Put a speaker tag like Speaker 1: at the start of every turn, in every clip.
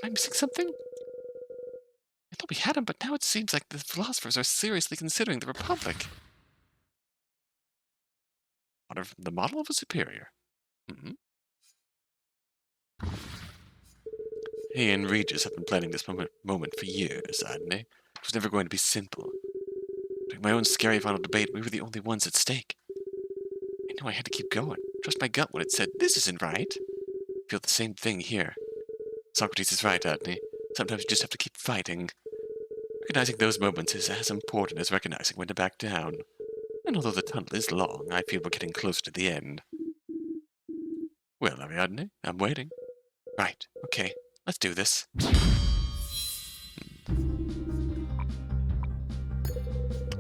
Speaker 1: I missing something? I thought we had him, but now it seems like the philosophers are seriously considering the Republic. Honor from the model of a superior. He and Regis have been planning this moment for years, hadn't they? It was never going to be simple. During my own scary final debate, we were the only ones at stake. I knew I had to keep going. Trust my gut when it said, this isn't right. I feel the same thing here. Socrates is right, hadn't he? Sometimes you just have to keep fighting. Recognizing those moments is as important as recognizing when to back down. And although the tunnel is long, I feel we're getting closer to the end. Well, Ariadne, I'm waiting. Right, okay, let's do this.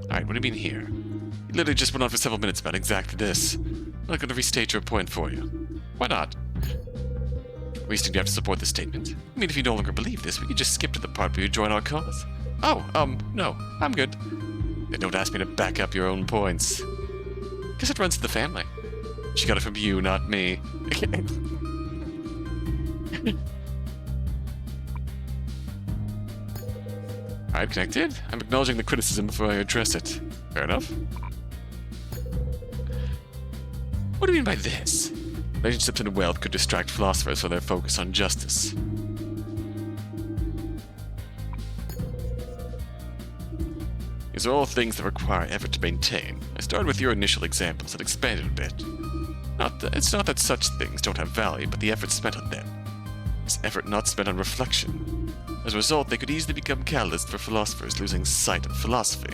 Speaker 1: Alright, what do you mean here? You literally just went on for several minutes about exactly this. I'm not going to restate your point for you. Why not? Reasoning you have to support this statement. I mean, if you no longer believe this, we could just skip to the part where you join our cause. Oh, no, I'm good. Then don't ask me to back up your own points. Guess it runs in the family. She got it from you, not me. Alright, connected. I'm acknowledging the criticism before I address it. Fair enough. What do you mean by this? Relationships and wealth could distract philosophers from their focus on justice. These are all things that require effort to maintain. I started with your initial examples and expanded a bit. It's not that such things don't have value, but the effort spent on them. Is effort not spent on reflection? As a result, they could easily become catalysts for philosophers losing sight of philosophy.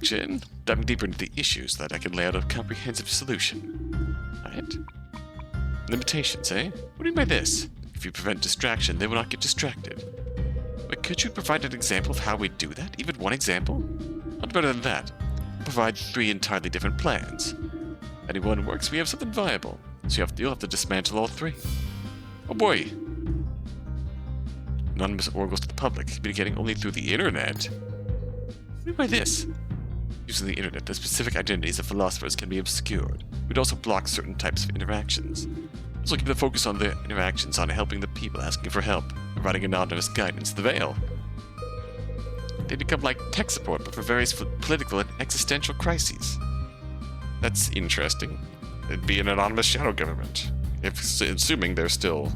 Speaker 1: Chin, diving deeper into the issues so that I can lay out a comprehensive solution. Right? Limitations, eh? What do you mean by this? If you prevent distraction, they will not get distracted. But could you provide an example of how we do that? Even one example? Not better than that. Provide 3 entirely different plans. If any one works, we have something viable. So you'll have to dismantle all 3. Oh boy! Anonymous oracles to the public, communicating only through the internet. What do you mean by this? Using the internet, the specific identities of philosophers can be obscured. We'd also block certain types of interactions. Also keep the focus on the interactions on helping the people asking for help, providing anonymous guidance to the veil. They become like tech support, but for various political and existential crises. That's interesting. It'd be an anonymous shadow government, assuming they're still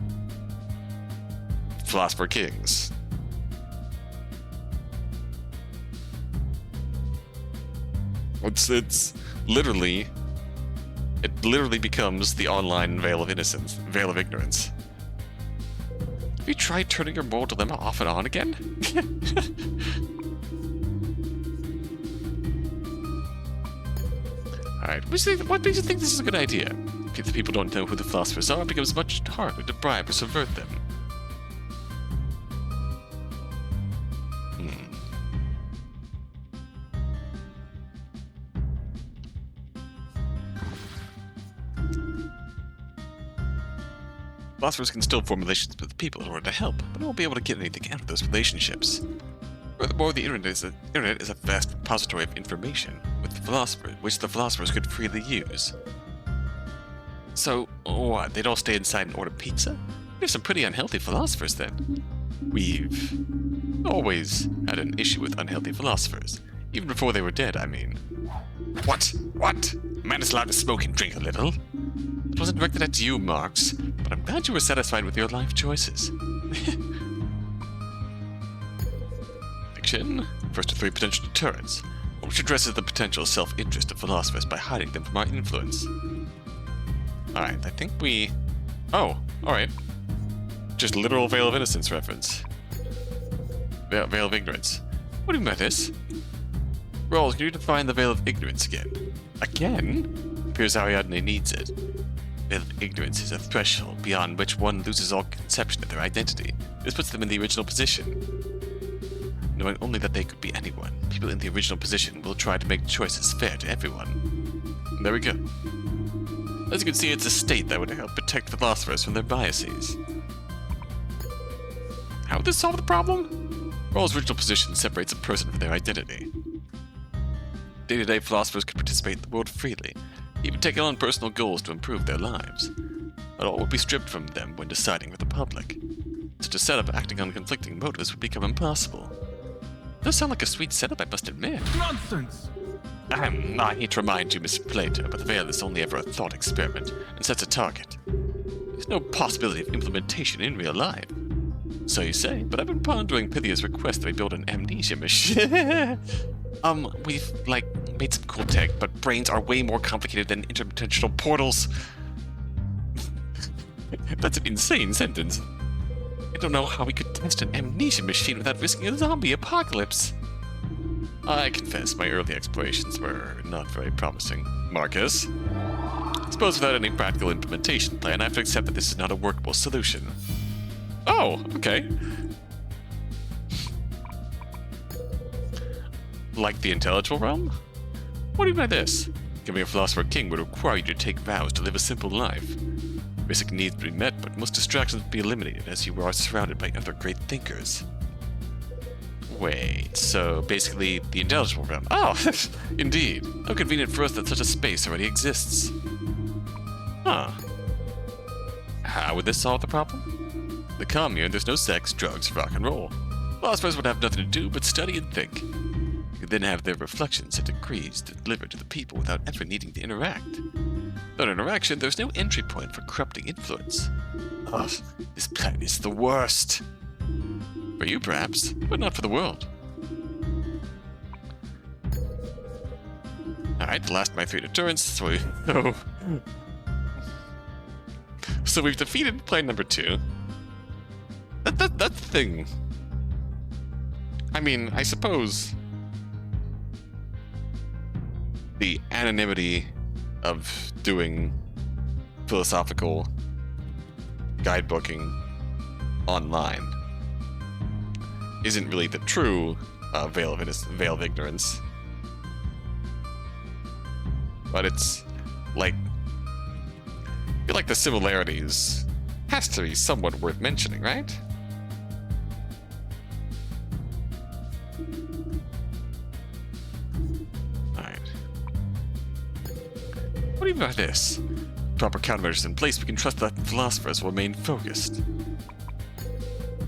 Speaker 1: philosopher kings. It literally becomes the online veil of innocence, veil of ignorance. Have you tried turning your moral dilemma off and on again? Alright, what makes you think this is a good idea? If the people don't know who the philosophers are, it becomes much harder to bribe or subvert them. Philosophers can still form relationships with people in order to help, but won't be able to get anything out of those relationships. Furthermore, the internet is a vast repository of information which the philosophers could freely use. So, what, they'd all stay inside and order pizza? There's some pretty unhealthy philosophers then. We've always had an issue with unhealthy philosophers. Even before they were dead, I mean. What? A man is allowed to smoke and drink a little? It wasn't directed at you, Marx, but I'm glad you were satisfied with your life choices. Fiction. First of 3 potential deterrents, which addresses the potential self-interest of philosophers by hiding them from our influence. Alright, I think we... Oh, alright. Just literal veil of innocence reference. Veil of ignorance. What do you mean by this? Rawls, can you define the veil of ignorance again? Again? Appears Ariadne needs it. Veil of ignorance is a threshold beyond which one loses all conception of their identity. This puts them in the original position. Knowing only that they could be anyone, people in the original position will try to make choices fair to everyone. And there we go. As you can see, it's a state that would help protect philosophers from their biases. How would this solve the problem? Rawls' original position separates a person from their identity. Day-to-day philosophers could participate in the world freely, even take on personal goals to improve their lives. and all would be stripped from them when deciding for the public. Such a setup acting on conflicting motives would become impossible. It does sound like a sweet setup, I must admit.
Speaker 2: Nonsense!
Speaker 1: I hate to remind you, Mr. Plato, but the veil is only ever a thought experiment and sets a target. There's no possibility of implementation in real life. So you say, but I've been pondering Pythia's request that we build an amnesia machine. We've, made some cool tech, but brains are way more complicated than interdimensional portals. That's an insane sentence. I don't know how we could test an amnesia machine without risking a zombie apocalypse. I confess my early explorations were not very promising, Marcus. I suppose without any practical implementation plan, I have to accept that this is not a workable solution. Oh, okay. Like the intelligible realm? What do you mean by this? Becoming a philosopher king would require you to take vows to live a simple life. Basic needs would be met, but most distractions would be eliminated as you are surrounded by other great thinkers. Wait, so basically the intelligible realm. Oh, indeed. How convenient for us that such a space already exists. Huh. How would this solve the problem? The commune, there's no sex, drugs, rock and roll. Philosophers would have nothing to do but study and think. You could then have their reflections and decrees delivered to the people without ever needing to interact. Without interaction, there's no entry point for corrupting influence. Ugh, this planet is the worst. For you, perhaps, but not for the world. Alright, the last of my 3 deterrents, so we've defeated plan number 2. That thing. I mean, I suppose the anonymity of doing philosophical guidebooking online isn't really the true veil of ignorance. But it's like, I feel like the similarities has to be somewhat worth mentioning, right? Alright. What do you mean by this? Proper countermeasures in place, we can trust that philosophers will remain focused.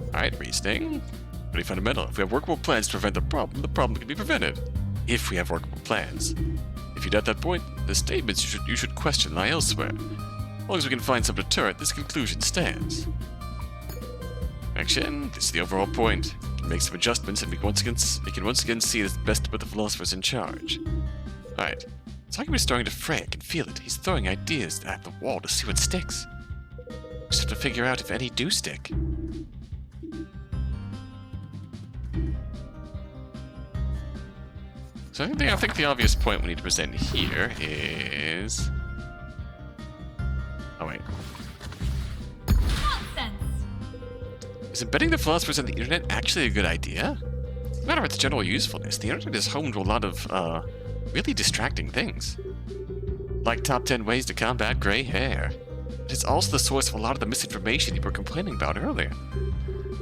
Speaker 1: Alright, reasoning. Pretty fundamental. If we have workable plans to prevent the problem can be prevented. If we have workable plans. If you doubt that point, the statements you should question lie elsewhere. As long as we can find some deterrent, this conclusion stands. Action. This is the overall point. We can make some adjustments, and we can once again see it as best to put the philosophers in charge. Alright. His argument is starting to fray. I can feel it. He's throwing ideas at the wall to see what sticks. Just have to figure out if any do stick. So I think the obvious point we need to present here is... Oh, wait.
Speaker 3: Nonsense!
Speaker 1: Is embedding the philosophers on the internet actually a good idea? No matter its general usefulness, the internet is home to a lot of, really distracting things. Like top 10 ways to combat gray hair. It is also the source of a lot of the misinformation you were complaining about earlier.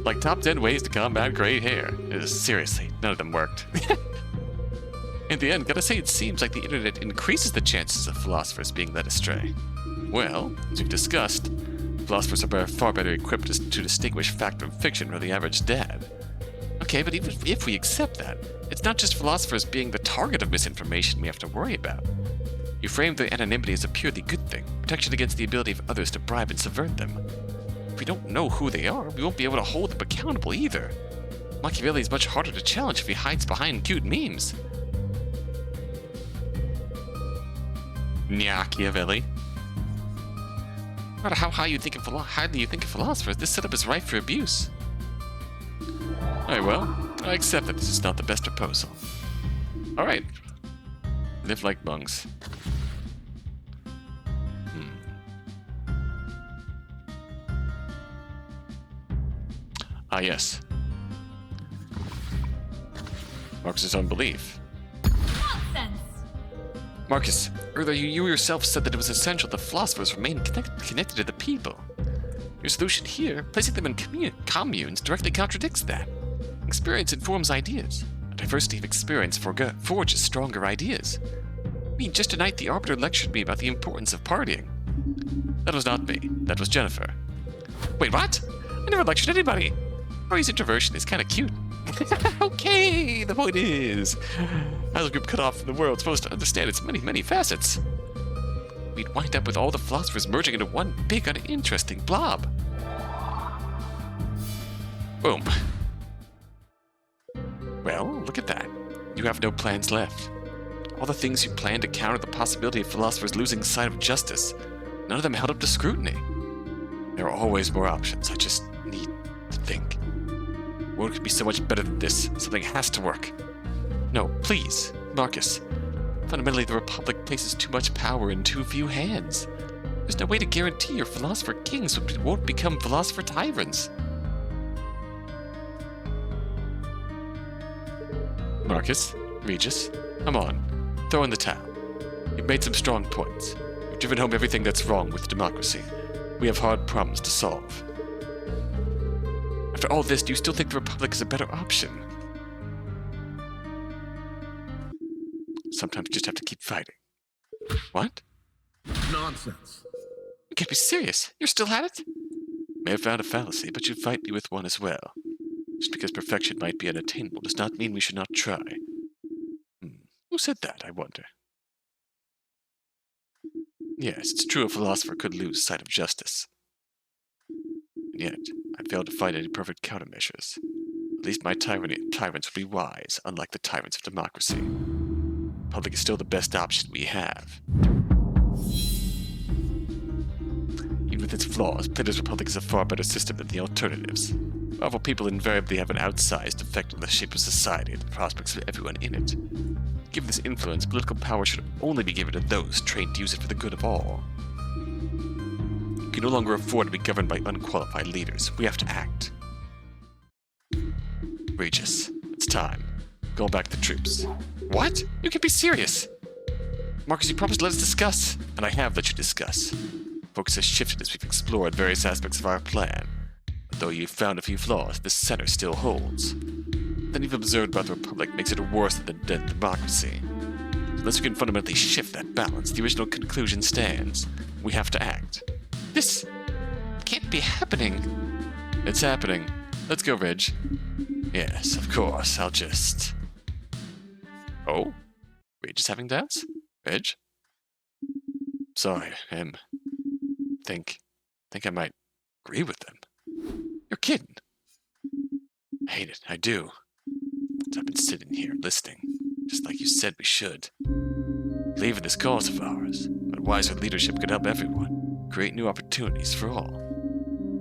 Speaker 1: Like top 10 ways to combat gray hair. Seriously, none of them worked. In the end, gotta say it seems like the internet increases the chances of philosophers being led astray. Well, as we've discussed, philosophers are far better equipped to distinguish fact from fiction from the average dad. Okay, but even if we accept that, it's not just philosophers being the target of misinformation we have to worry about. You frame the anonymity as a purely good thing, protection against the ability of others to bribe and subvert them. If we don't know who they are, we won't be able to hold them accountable either. Machiavelli is much harder to challenge if he hides behind cute memes. Machiavelli. No matter how highly you think of philosophers, this setup is rife for abuse. Alright, well, I accept that this is not the best proposal. Alright. Live like monks. Ah, yes. Marcus's own belief.
Speaker 3: Nonsense!
Speaker 1: Marcus, earlier you yourself said that it was essential that philosophers remain connected to the people. Your solution here, placing them in communes, directly contradicts that. Experience informs ideas. A diversity of experience forges stronger ideas. I mean, just tonight the Arbiter lectured me about the importance of partying. That was not me. That was Jennifer. Wait, what? I never lectured anybody. Rory's introversion is kind of cute. Okay, the point is, as a group cut off from the world, supposed to understand its many, many facets. We'd wind up with all the philosophers merging into one big, uninteresting blob. Boom. Well, look at that. You have no plans left. All the things you planned to counter the possibility of philosophers losing sight of justice, none of them held up to scrutiny. There are always more options. I just need to think. The world could be so much better than this. Something has to work. No, please, Marcus. Fundamentally, the Republic places too much power in too few hands. There's no way to guarantee your philosopher kings won't become philosopher tyrants. Marcus, Regis, come on. Throw in the towel. You've made some strong points. You've driven home everything that's wrong with democracy. We have hard problems to solve. After all this, do you still think the Republic is a better option? Sometimes you just have to keep fighting. What?
Speaker 2: Nonsense.
Speaker 1: You can't be serious. You're still at it? May have found a fallacy, but you fight me with one as well. Just because perfection might be unattainable does not mean we should not try. Who said that, I wonder? Yes, it's true a philosopher could lose sight of justice. And yet, I failed to find any perfect countermeasures. At least my tyrants would be wise, unlike the tyrants of democracy. The Republic is still the best option we have. Even with its flaws, Plato's Republic is a far better system than the alternatives. Powerful people invariably have an outsized effect on the shape of society and the prospects of everyone in it. Given this influence, political power should only be given to those trained to use it for the good of all. We can no longer afford to be governed by unqualified leaders. We have to act. Regis, it's time. Go back to the troops. What? You can't be serious! Marcus, you promised to let us discuss. And I have let you discuss. Focus has shifted as we've explored various aspects of our plan. But though you've found a few flaws, the center still holds. Then you've observed about the Republic makes it worse than the dead democracy. Unless we can fundamentally shift that balance, the original conclusion stands. We have to act. This can't be happening. It's happening. Let's go, Reg. Yes, of course. I'll just... Oh? Reg is having doubts? Reg? Sorry, think I might agree with them. You're kidding. I hate it. I do. But I've been sitting here listening, just like you said we should. Believe in this cause of ours, but wiser leadership could help everyone, create new opportunities for all.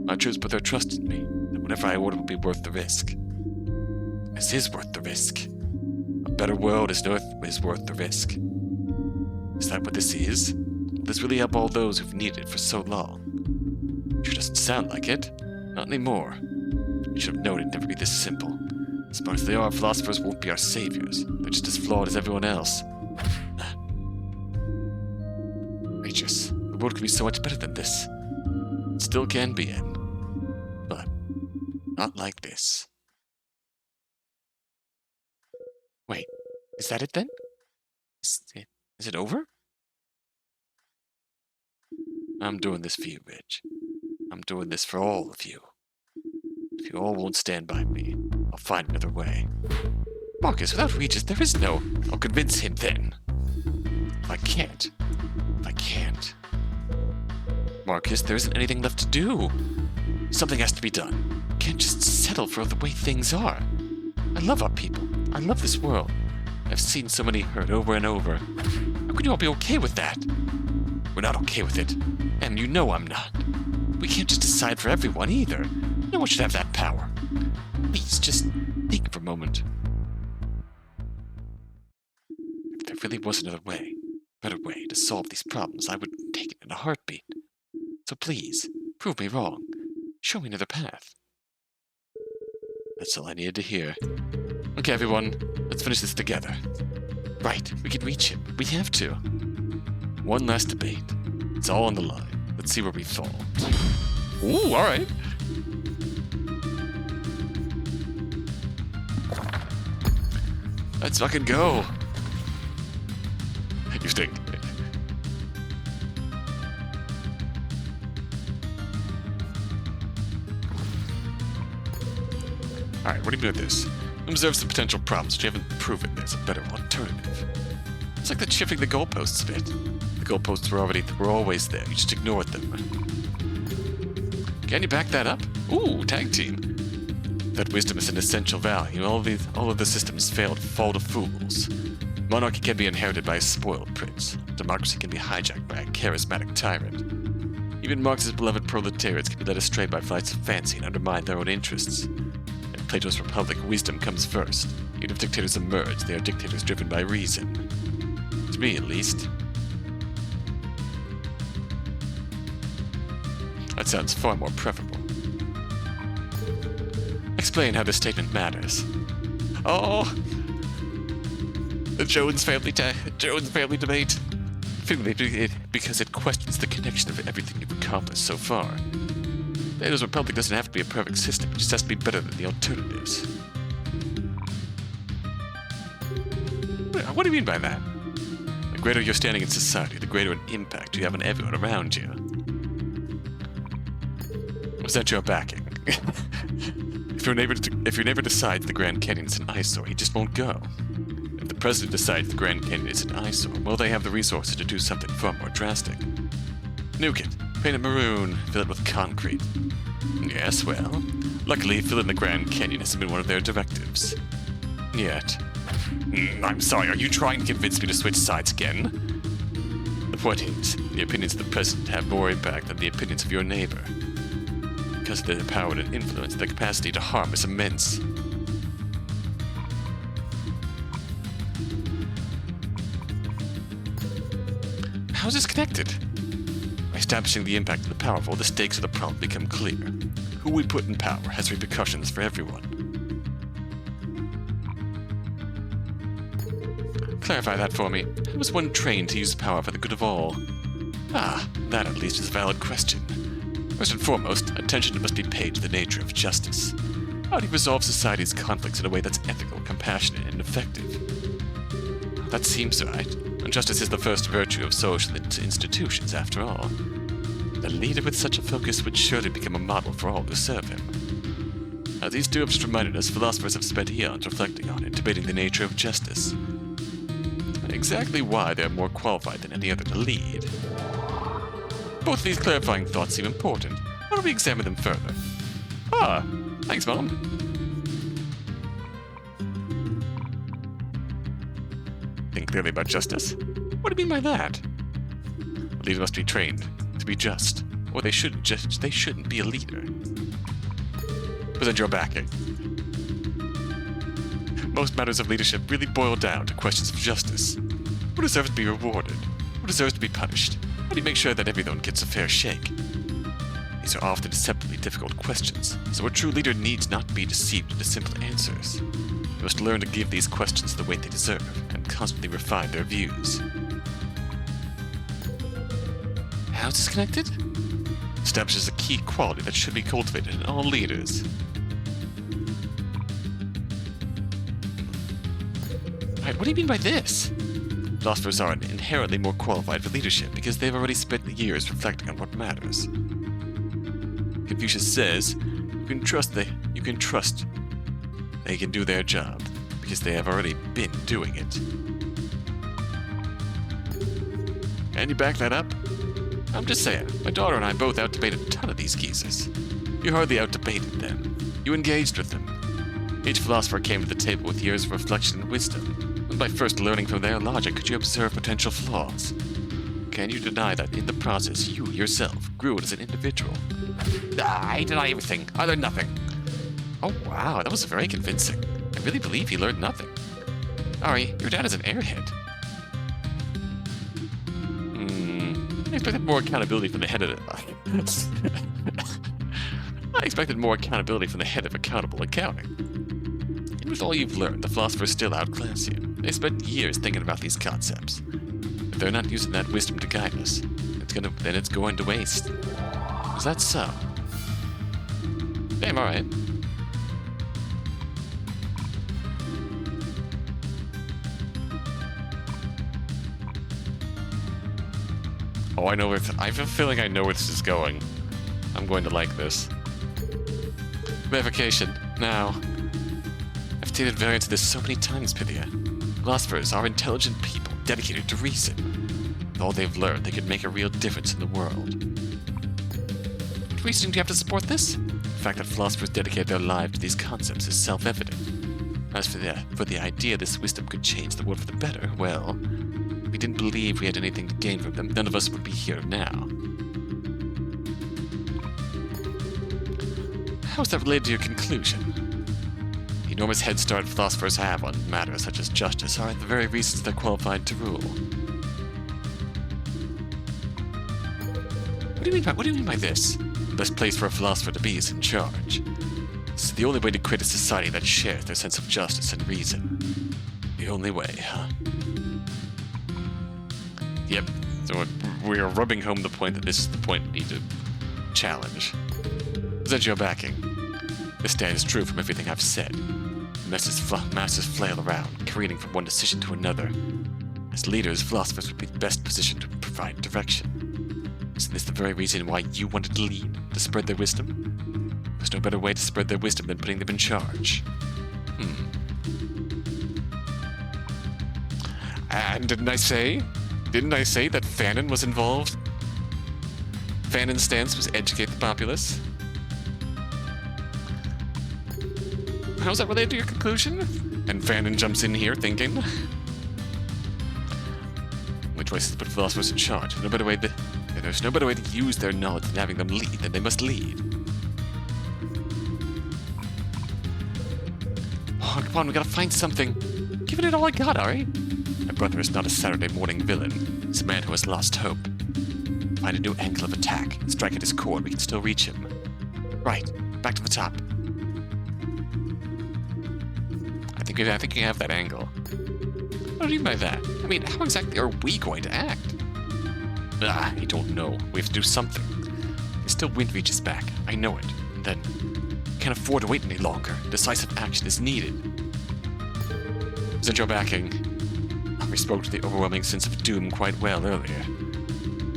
Speaker 1: My troops put their trust in me, that whatever I order will be worth the risk. This is worth the risk. A better world is worth the risk. Is that what this is? Will this really help all those who've needed it for so long? Sure doesn't sound like it. Not anymore. We should have known it'd never be this simple. As smart as they are, philosophers won't be our saviors. They're just as flawed as everyone else. Regis, the world could be so much better than this. It still can be, Em. But not like this. Wait, is that it then? Is it over? I'm doing this for you, Reg. I'm doing this for all of you. If you all won't stand by me, I'll find another way. Marcus, without Regis, there is no... I'll convince him then. If I can't. Marcus, there isn't anything left to do. Something has to be done. We can't just settle for the way things are. I love our people. I love this world. I've seen so many hurt over and over. How could you all be okay with that? We're not okay with it. And you know I'm not. We can't just decide for everyone either. No one should have that power. Please, just think for a moment. If there really was another way, better way to solve these problems, I would take it in a heartbeat. So please, prove me wrong. Show me another path. That's all I needed to hear. Okay, everyone, let's finish this together. Right, we can reach him. We have to. One last debate. It's all on the line. Let's see where we fall. Ooh, alright. Let's fucking go. You think? Alright, what do you do with this? Observes the potential problems, but you haven't proven there's a better alternative. It's like that shifting the goalposts bit. The goalposts were always there, you just ignored them. Can you back that up? Ooh, tag team. That wisdom is an essential value. All of the systems fall to fools. Monarchy can be inherited by a spoiled prince. Democracy can be hijacked by a charismatic tyrant. Even Marx's beloved proletariats can be led astray by flights of fancy and undermine their own interests. In Plato's Republic, wisdom comes first. Even if dictators emerge, they are dictators driven by reason. To me, at least. That sounds far more preferable. Explain how this statement matters. Oh! The Jones family debate. Because it questions the connection of everything you've accomplished so far. Plato's Republic doesn't have to be a perfect system, it just has to be better than the alternatives. What do you mean by that? The greater your standing in society, the greater an impact you have on everyone around you. Was that your backing? If your neighbor decides the Grand Canyon is an eyesore, he just won't go. If the president decides the Grand Canyon is an eyesore, well, they have the resources to do something far more drastic. Nuke it. Paint it maroon. Fill it with concrete. Yes, well, luckily filling the Grand Canyon hasn't been one of their directives. Yet. I'm sorry, are you trying to convince me to switch sides again? The point is, the opinions of the president have more impact than the opinions of your neighbor. Because of their power and influence, their capacity to harm is immense. How is this connected? By establishing the impact of the powerful, the stakes of the problem become clear. Who we put in power has repercussions for everyone. Clarify that for me. How is one trained to use power for the good of all? Ah, that at least is a valid question. First and foremost, attention must be paid to the nature of justice. How do you resolve society's conflicts in a way that's ethical, compassionate, and effective? That seems right. And justice is the first virtue of social institutions, after all. A leader with such a focus would surely become a model for all who serve him. As these two have just reminded us, philosophers have spent eons reflecting on it, debating the nature of justice. And exactly why they are more qualified than any other to lead. Both of these clarifying thoughts seem important. Why don't we examine them further? Ah, thanks, Mom. Think clearly about justice? What do you mean by that? A leader must be trained to be just, or they shouldn't be a leader. Present your backing. Most matters of leadership really boil down to questions of justice. Who deserves to be rewarded? Who deserves to be punished? How do you make sure that everyone gets a fair shake? These are often deceptively difficult questions, so a true leader needs not be deceived into simple answers. They must learn to give these questions the weight they deserve, and constantly refine their views. How is this connected? Establishes a key quality that should be cultivated in all leaders. Alright, what do you mean by this? Philosophers are inherently more qualified for leadership because they've already spent years reflecting on what matters. Confucius says, you can trust they can do their job because they have already been doing it. Can you back that up? I'm just saying, my daughter and I both out-debated a ton of these geezers. You hardly out-debated them. You engaged with them. Each philosopher came to the table with years of reflection and wisdom. And by first learning from their logic, could you observe potential flaws? Can you deny that in the process you yourself grew as an individual? I deny everything. I learned nothing. Oh wow, that was very convincing. I really believe he learned nothing. Ari, your dad is an airhead. I expected more accountability from the head of it. I expected more accountability from the head of accountable accounting. Even with all you've learned, the philosophers still outclass you. They spent years thinking about these concepts. If they're not using that wisdom to guide us, then it's going to waste. Is that so? Damn, alright. Oh, I know where I have a feeling I know where this is going. I'm going to like this. Verification. Now, stated variants of this so many times, Pythia. Philosophers are intelligent people dedicated to reason. With all they've learned, they could make a real difference in the world. What reasoning do you have to support this? The fact that philosophers dedicate their lives to these concepts is self-evident. As for the idea this wisdom could change the world for the better, well, if we didn't believe we had anything to gain from them, none of us would be here now. How is that related to your conclusion? The enormous head start philosophers have on matters such as justice are the very reasons they're qualified to rule. What do you mean by this? The best place for a philosopher to be is in charge. This is the only way to create a society that shares their sense of justice and reason. The only way, huh? Yep, so we are rubbing home the point that this is the point we need to challenge. Present your backing. This stands true from everything I've said. Masses flail around, careening from one decision to another. As leaders, philosophers would be best positioned to provide direction. Isn't this the very reason why you wanted to lead, to spread their wisdom? There's no better way to spread their wisdom than putting them in charge. And didn't I say that Fanon was involved? Fanon's stance was educate the populace. How's that related to your conclusion? And Fanon jumps in here thinking. Only choice is to put philosophers in charge. There's no better way to use their knowledge than having them lead, then they must lead. Oh, come on, we gotta find something. Giving it all I got, Ari. My brother is not a Saturday morning villain. He's a man who has lost hope. Find a new angle of attack and strike at his core, we can still reach him. Right, back to the top. I think you have that angle. What do you mean by that? I mean, how exactly are we going to act? I don't know. We have to do something. There's still wind reaches back. I know it. And then, can't afford to wait any longer. Decisive action is needed. Present your backing. We spoke to the overwhelming sense of doom quite well earlier.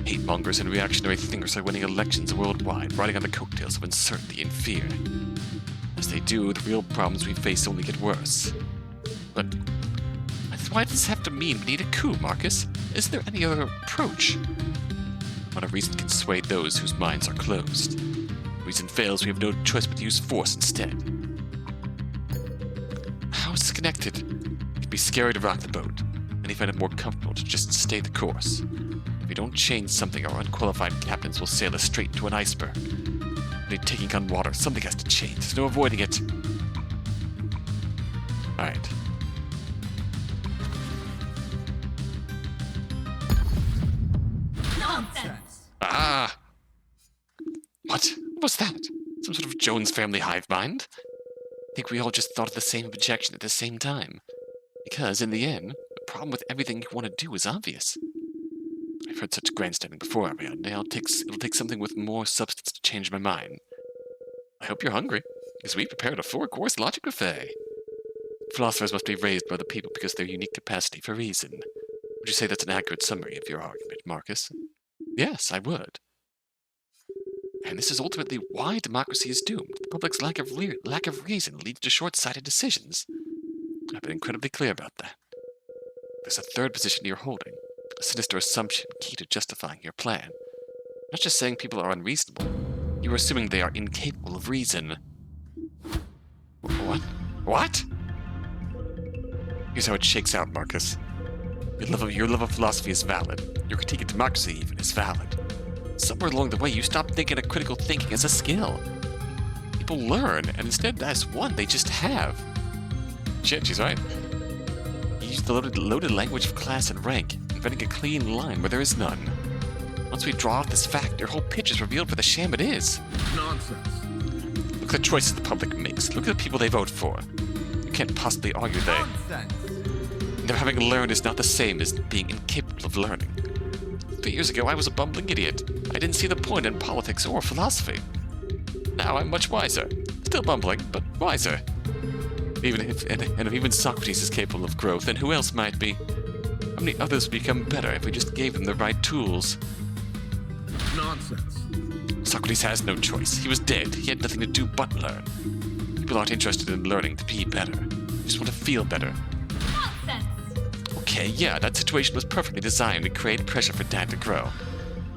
Speaker 1: Hate mongers and reactionary thinkers are winning elections worldwide, riding on the coattails of uncertainty and fear. As they do, the real problems we face only get worse. But why does this have to mean we need a coup, Marcus? Is there any other approach? What a reason can sway those whose minds are closed. Reason fails, we have no choice but to use force instead. How is this connected? It'd be scary to rock the boat, and find it more comfortable to just stay the course. If we don't change something, our unqualified captains will sail us straight into an iceberg. They're taking on water. Something has to change. There's no avoiding it. Alright.
Speaker 3: Nonsense!
Speaker 1: Ah! What? What was that? Some sort of Jones family hive mind? I think we all just thought of the same objection at the same time. Because, in the end, the problem with everything you want to do is obvious. I've heard such grandstanding before, Ariadne. It'll take something with more substance to change my mind. I hope you're hungry, because we prepared a 4-course logic buffet. Philosophers must be raised by the people because of their unique capacity for reason. Would you say that's an accurate summary of your argument, Marcus? Yes, I would. And this is ultimately why democracy is doomed. The public's lack of reason leads to short-sighted decisions. I've been incredibly clear about that. There's a third position you're holding, a sinister assumption key to justifying your plan. I'm not just saying people are unreasonable. You're assuming they are incapable of reason. What? What? Here's how it shakes out, Marcus. Your love of philosophy is valid. Your critique of democracy even is valid. Somewhere along the way, you stopped thinking of critical thinking as a skill. People learn, and instead, as one, they just have. Shit, she's right. You use the loaded language of class and rank, inventing a clean line where there is none. Once we draw out this fact, your whole pitch is revealed for the sham it is.
Speaker 2: Nonsense.
Speaker 1: Look at the choices the public makes. Look at the people they vote for. You can't possibly argue
Speaker 3: Nonsense!
Speaker 1: never having learned is not the same as being incapable of learning. 3 years ago, I was a bumbling idiot. I didn't see the point in politics or philosophy. Now I'm much wiser. Still bumbling, but wiser. If even Socrates is capable of growth, then who else might be? How many others would become better if we just gave them the right tools?
Speaker 2: Nonsense.
Speaker 1: Socrates has no choice. He was dead. He had nothing to do but learn. People aren't interested in learning to be better. just want to feel better.
Speaker 3: Nonsense!
Speaker 1: Okay, yeah, that situation was perfectly designed to create pressure for Dad to grow.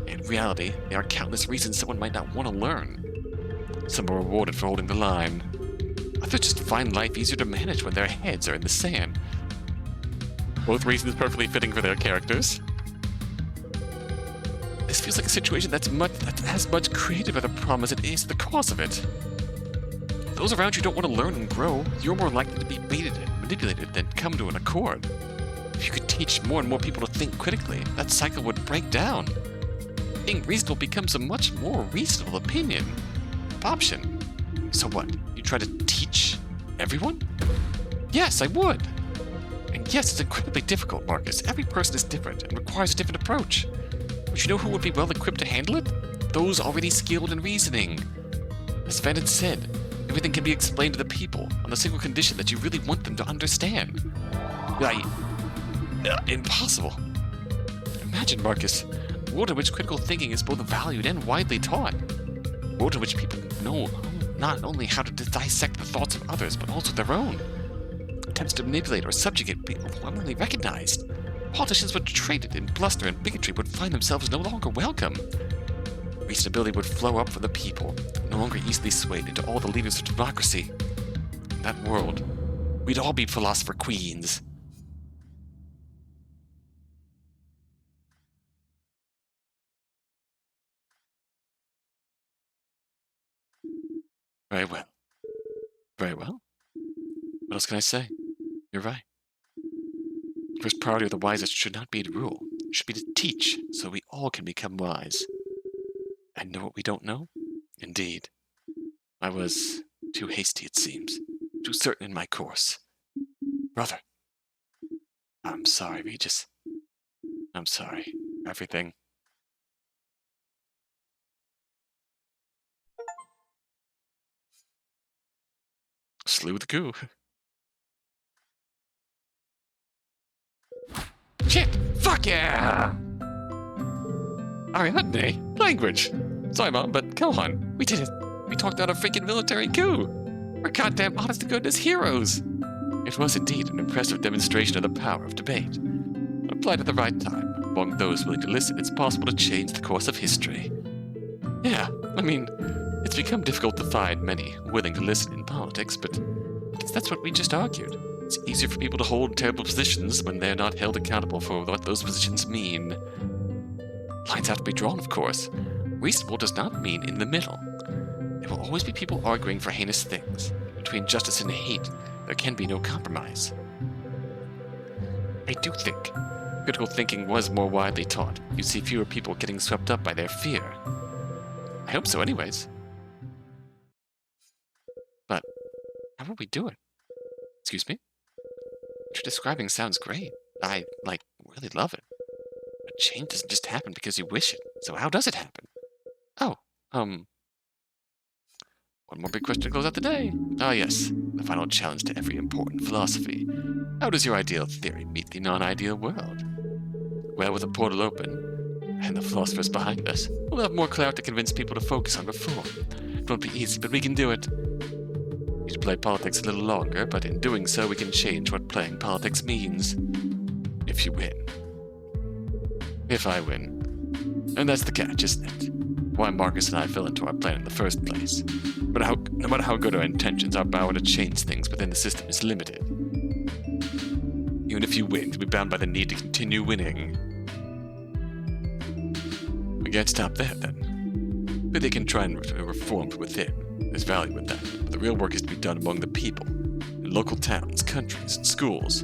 Speaker 1: In reality, there are countless reasons someone might not want to learn. Some are rewarded for holding the line. Others just find life easier to manage when their heads are in the sand. Both reasons perfectly fitting for their characters. This feels like a situation that has much created by the problem as it is the cause of it. Those around you don't want to learn and grow. You're more likely to be baited and manipulated than come to an accord. If you could teach more and more people to think critically, that cycle would break down. Being reasonable becomes a much more reasonable option. So what? You try to teach everyone? Yes, I would. And yes, it's incredibly difficult, Marcus. Every person is different and requires a different approach. But you know who would be well equipped to handle it? Those already skilled in reasoning. As Van had said, everything can be explained to the people on the single condition that you really want them to understand. Impossible. Imagine, Marcus, a world in which critical thinking is both valued and widely taught. A world in which people know not only how to dissect the thoughts of others, but also their own. Attempts to manipulate or subjugate be overwhelmingly recognized. Politicians would trade it in bluster, and bigotry would find themselves no longer welcome. Reasonability would flow up from the people, no longer easily swayed into all the leaders of democracy. In that world, we'd all be philosopher queens. Very well. Very well. What else can I say? You're right. The first priority of the wisest should not be to rule. It should be to teach, so we all can become wise. And know what we don't know? Indeed. I was too hasty, it seems. Too certain in my course. Brother. I'm sorry, Regis. I'm sorry. Everything. Slew the coup. Shit! Fuck yeah! Ariadne? Language! Sorry, Mom, but come on. We did it. We talked out a freaking military coup. We're goddamn honest-to-goodness heroes. It was indeed an impressive demonstration of the power of debate. Applied at the right time, among those willing to listen, it's possible to change the course of history. Yeah, I mean, it's become difficult to find many willing to listen in politics, but I guess that's what we just argued. It's easier for people to hold terrible positions when they're not held accountable for what those positions mean. Lines have to be drawn, of course. Reasonable does not mean in the middle. There will always be people arguing for heinous things. Between justice and hate, there can be no compromise. I do think critical thinking was more widely taught. You'd see fewer people getting swept up by their fear. I hope so anyways. But how would we do it? Excuse me? What you're describing sounds great. I, really love it. But change doesn't just happen because you wish it. So how does it happen? Oh, one more big question to close out the day. Ah, yes, the final challenge to every important philosophy. How does your ideal theory meet the non-ideal world? Well, with the portal open, and the philosophers behind us, we'll have more clout to convince people to focus on reform. It won't be easy, but we can do it. We should play politics a little longer, but in doing so, we can change what playing politics means. If you win. If I win. And that's the catch, isn't it? Why Marcus and I fell into our plan in the first place. But no matter how good our intentions, our power to change things within the system is limited. Even if you win, you'll be bound by the need to continue winning. We can't stop there, then. But they can try and reform from within. There's value in that. But the real work is to be done among the people. In local towns, countries, and schools.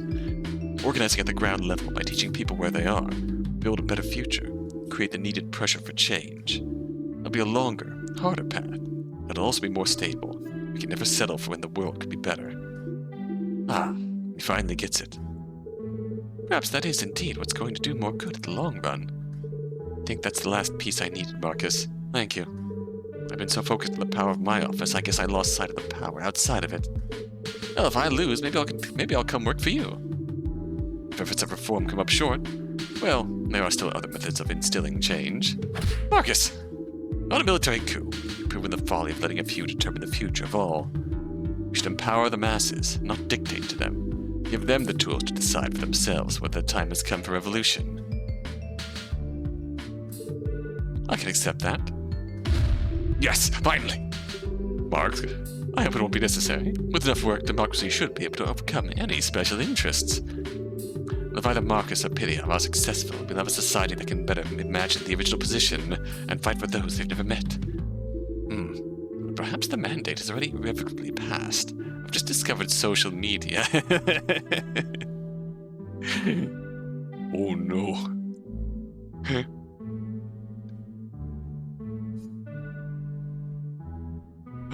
Speaker 1: Organizing at the ground level by teaching people where they are. Build a better future. Create the needed pressure for change. It'll be a longer, harder path. It'll also be more stable. We can never settle for when the world could be better. Ah, he finally gets it. Perhaps that is indeed what's going to do more good in the long run. I think that's the last piece I needed, Marcus. Thank you. I've been so focused on the power of my office, I guess I lost sight of the power outside of it. Well, if I lose, maybe I'll come work for you. If efforts of reform come up short, well, there are still other methods of instilling change. Marcus! Not a military coup, proving the folly of letting a few determine the future of all. We should empower the masses, not dictate to them. Give them the tools to decide for themselves whether the time has come for revolution. I can accept that. Yes, finally! Mark, I hope it won't be necessary. With enough work, democracy should be able to overcome any special interests. If either Marcus or Pythia are successful, we'll have a society that can better imagine the original position and fight for those they've never met. Perhaps the mandate is already irrevocably passed. I've just discovered social media. Oh no.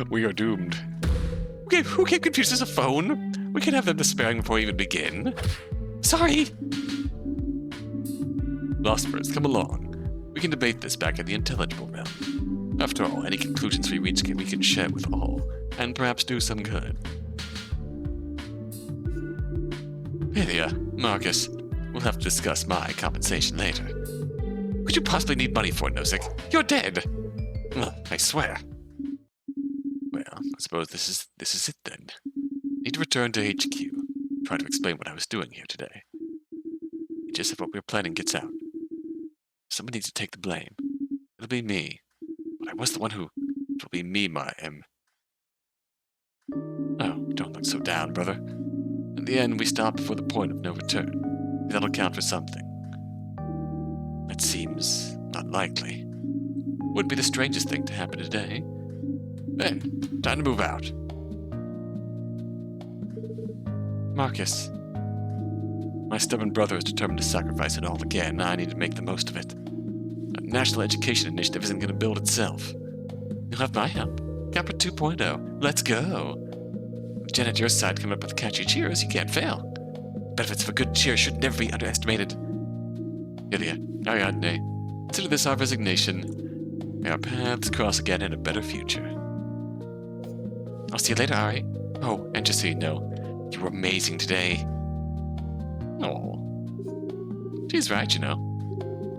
Speaker 1: We are doomed. Okay, who can confuse as a phone? We can have them despairing before we even begin. Sorry! Philosophers, come along. We can debate this back at the Intelligible realm. After all, any conclusions we reach we can share with all, and perhaps do some good. Pythia, Marcus, we'll have to discuss my compensation later. Could you possibly need money for it, Nozick? You're dead! I swear. Well, I suppose this is it then. Need to return to HQ. Try to explain what I was doing here today. Just if what we were planning gets out. Someone needs to take the blame. It'll be me. But I was the one who... It'll be me, Oh, don't look so down, brother. In the end, we stopped before the point of no return. That'll count for something. That seems not likely. Would be the strangest thing to happen today. Then, time to move out. Marcus. My stubborn brother is determined to sacrifice it all again. I need to make the most of it. A national education initiative isn't going to build itself. You'll have my help. Capra 2.0. Let's go. With Jen at your side coming up with catchy cheers, you can't fail. Benefits of a good cheer should never be underestimated. Pythia, Ariadne, consider this our resignation. May our paths cross again in a better future. I'll see you later, Ari. Oh, and just so you know, you were amazing today. Oh. She's right, you know.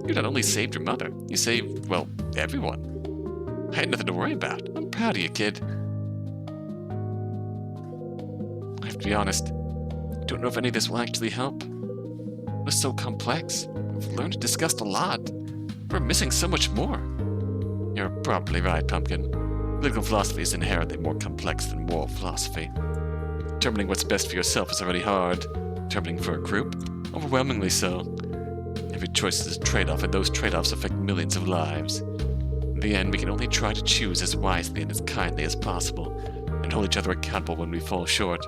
Speaker 1: You not only saved your mother, you saved, well, everyone. I had nothing to worry about. I'm proud of you, kid. I have to be honest. I don't know if any of this will actually help. It was so complex. I've learned and discussed a lot. We're missing so much more. You're probably right, Pumpkin. Political philosophy is inherently more complex than moral philosophy. Determining what's best for yourself is already hard. Determining for a group? Overwhelmingly so. Every choice is a trade-off, and those trade-offs affect millions of lives. In the end, we can only try to choose as wisely and as kindly as possible, and hold each other accountable when we fall short.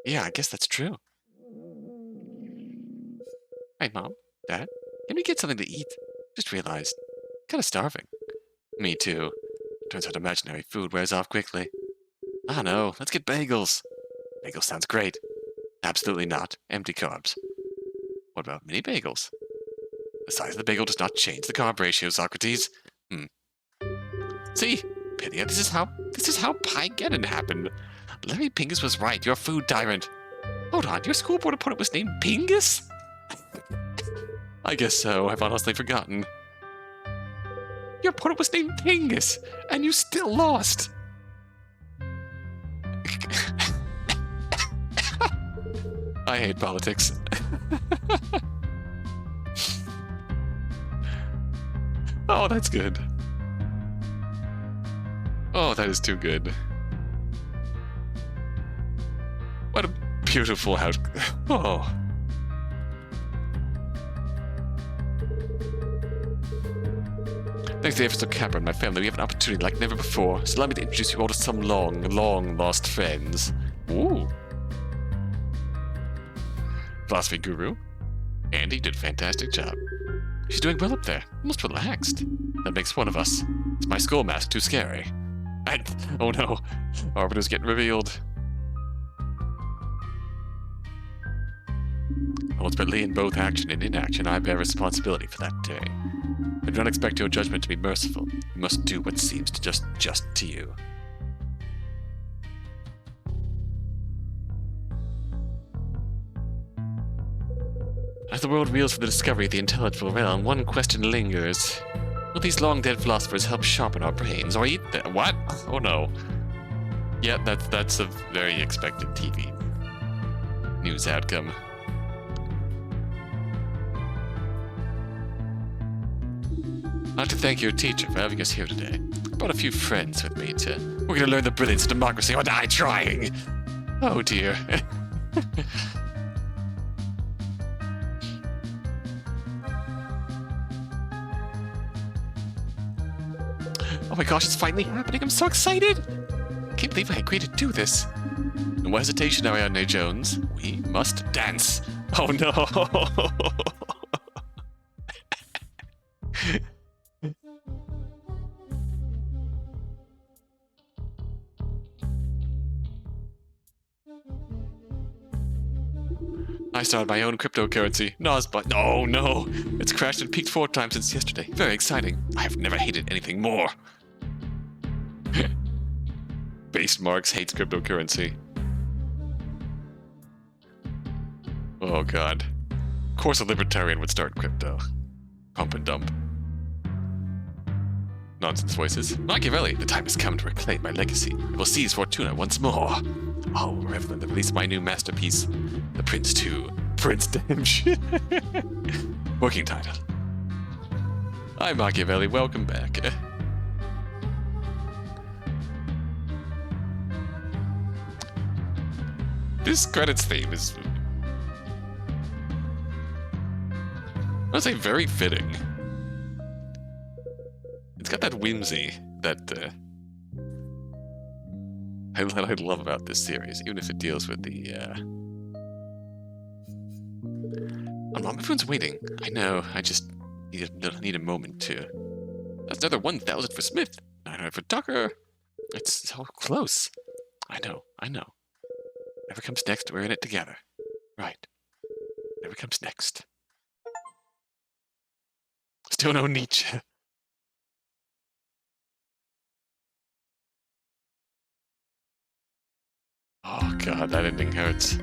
Speaker 1: Yeah, I guess that's true. Hey, Mom, Dad, can we get something to eat? Just realized. Kinda starving. Me too. Turns out imaginary food wears off quickly. Ah, no, let's get bagels. Bagels sounds great. Absolutely not. Empty carbs. What about mini bagels? The size of the bagel does not change the carb ratio, Socrates. See, Pythia, this is how Pie-Geddon happened. Larry Pingus was right. You're a food tyrant. Hold on, your school board opponent was named Pingus? I guess so. I've honestly forgotten. Your opponent was named Pingus, and you still lost. I hate politics. Oh, that's good. Oh, that is too good. What a beautiful house. Oh. Thanks to the efforts of Capra and my family, we have an opportunity like never before. So allow me to introduce you all to some long, long lost friends. Ooh. Philosophy guru. Andy did a fantastic job. She's doing well up there. Almost relaxed. That makes one of us. Is my skull mask too scary? And, oh no, Arbiter's getting revealed. Ultimately, in both action and inaction, I bear responsibility for that day. I do not expect your judgment to be merciful. You must do what seems to just to you. As the world reels for the discovery of the intelligible realm, one question lingers. Will these long-dead philosophers help sharpen our brains, or eat them? What? Oh no. Yeah, that's a very expected TV news outcome. I'd like to thank your teacher for having us here today. I brought a few friends with me we're gonna learn the brilliance of democracy or die trying! Oh dear. Oh my gosh, it's finally happening! I'm so excited! I can't believe I agreed to do this. No more hesitation, Ariadne Jones. We must dance. Oh no! I started my own cryptocurrency, Nosbot. Oh no! It's crashed and peaked 4 times since yesterday. Very exciting. I have never hated anything more. Base Marks hates cryptocurrency. Oh god. Of course a libertarian would start crypto. Pump and dump. Nonsense voices. Machiavelli, the time has come to reclaim my legacy. I will seize Fortuna once more. I'll revel in the release of my new masterpiece, The Prince 2. Prince damn shit. Working title. Hi Machiavelli, welcome back. This credits theme is, I'd say, very fitting. It's got that whimsy that I love about this series, even if it deals with the Oh no, everyone's waiting. I know, I just need a moment to... That's another 1,000 for Smith, 900 for Tucker. It's so close. I know. Whatever comes next, we're in it together. Right. Whatever comes next. Still no Nietzsche. Oh god, that ending hurts.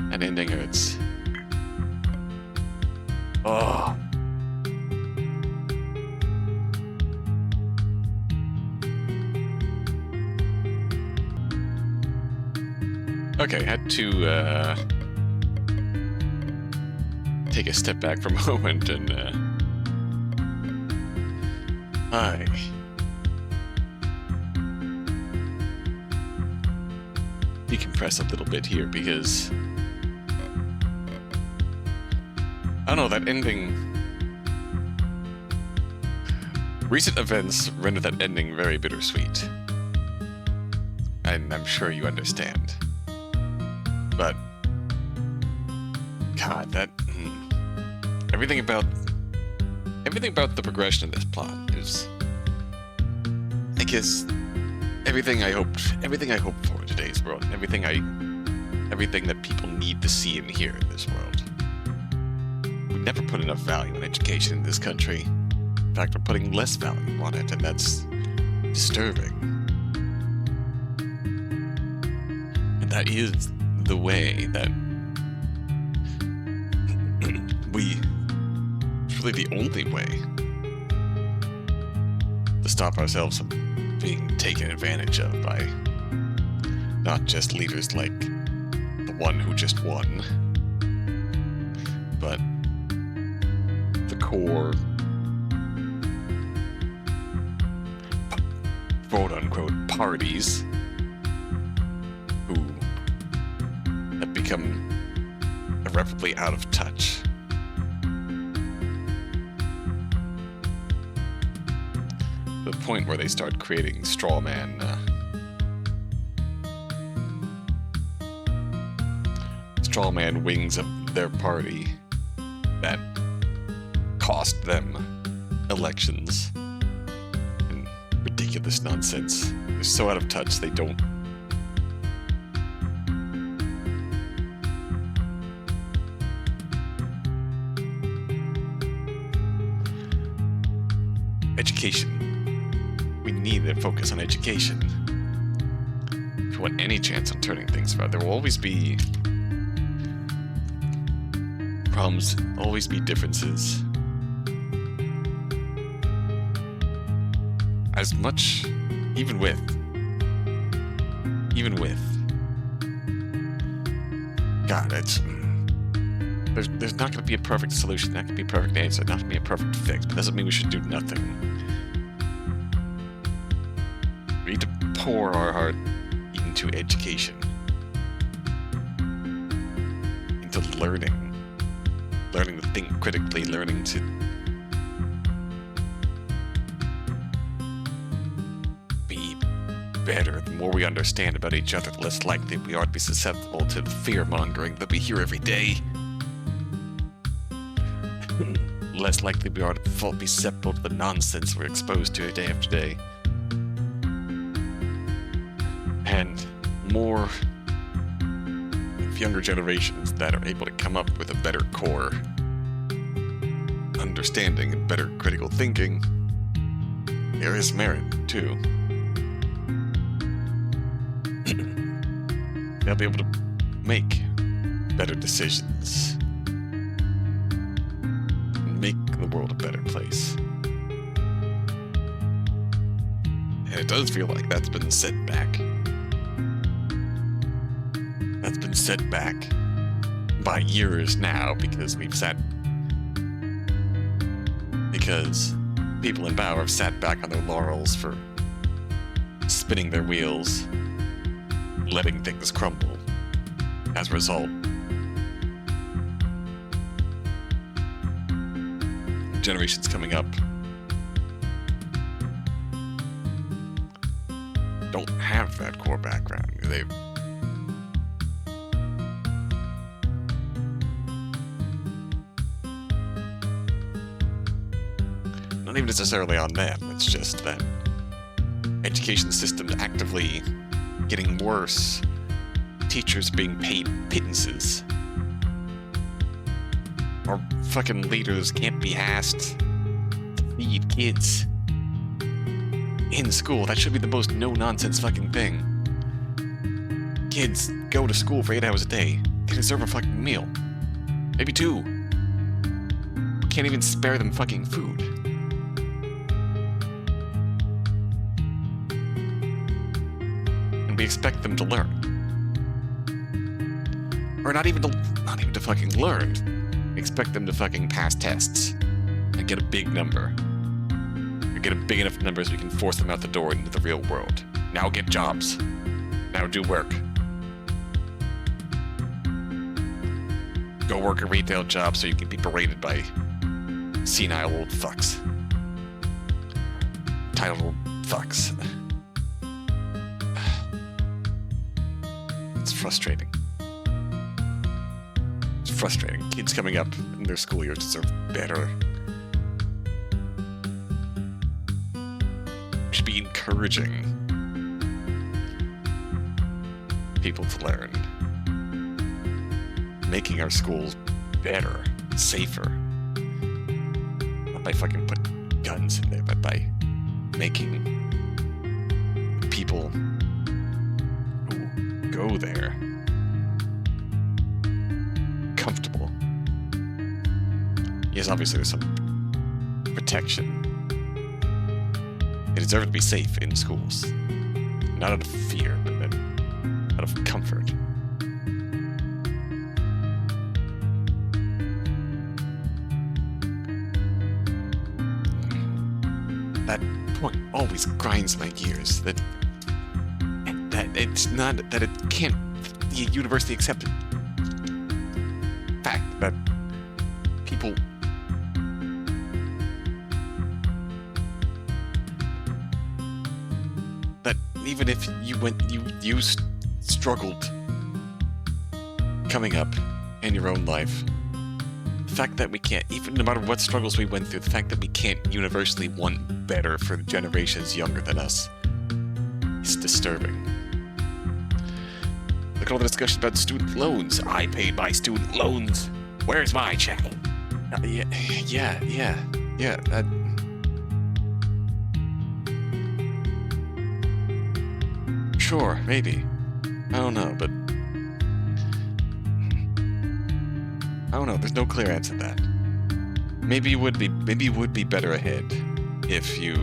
Speaker 1: That ending hurts. Oh. Okay, had to take a step back for a moment and decompress a little bit here because I don't know, that ending. Recent events render that ending very bittersweet. And I'm sure you understand. But God, that everything about the progression of this plot is, I guess, everything I hoped for in today's world, and everything that people need to see and hear in this world. We never put enough value in education in this country. In fact, we're putting less value on it, and that's disturbing. And that is the way that it's really the only way to stop ourselves from being taken advantage of by not just leaders like the one who just won, but the core quote-unquote parties who have become irreparably out of touch. To the point where they start creating strawman wings of their party that cost them elections and ridiculous nonsense. They're so out of touch they don't. Education. We need to focus on education. If you want any chance on turning things around, there will always be problems, always be differences. as much, even with, God, there's not going to be a perfect solution, not going to be a perfect answer, not going to be a perfect fix, but doesn't mean we should do nothing. We need to pour our heart into education, into learning to think critically, learning to be better. The more we understand about each other, the less likely we are to be susceptible to the fear-mongering that we hear every day. Less likely we are to be susceptible to the nonsense we're exposed to day after day. And more of younger generations that are able to come up with a better core understanding and better critical thinking, there is merit, too. They'll be able to make better decisions, make the world a better place. And it does feel like that's been set back. That's been set back by years now because people in power have sat back on their laurels for spinning their wheels, letting things crumble. As a result, generations coming up don't have that core background. They've not even necessarily on them, it's just that education systems actively getting worse, teachers being paid pittances. Our fucking leaders can't be asked to feed kids in school. That should be the most no-nonsense fucking thing. Kids go to school for 8 hours a day. They deserve a fucking meal. Maybe 2. We can't even spare them fucking food. And we expect them to learn. Or not even to fucking learn. We expect them to fucking pass tests and get a big number. Or get a big enough number so we can force them out the door into the real world. Now get jobs. Now do work. Go work a retail job so you can be berated by senile old fucks. Titled old fucks. It's frustrating. It's frustrating. Kids coming up in their school years deserve better. We should be encouraging people to learn. Making our schools better, safer. Not by fucking putting guns in there, but by making people who go there comfortable. Yes, obviously there's some protection. They deserve to be safe in schools. Not out of fear, but out of comfort. That point always grinds my gears. That it's not that it can't be a universally accepted fact that people that even if you struggled coming up in your own life. The fact that we can't, even no matter what struggles we went through, the fact that we can't universally want better for generations younger than us is disturbing. Look at all the discussion about student loans. I paid my student loans. Where's my check? Yeah. Sure, maybe. I don't know, but I don't know. There's no clear answer to that. Maybe you would be better ahead if you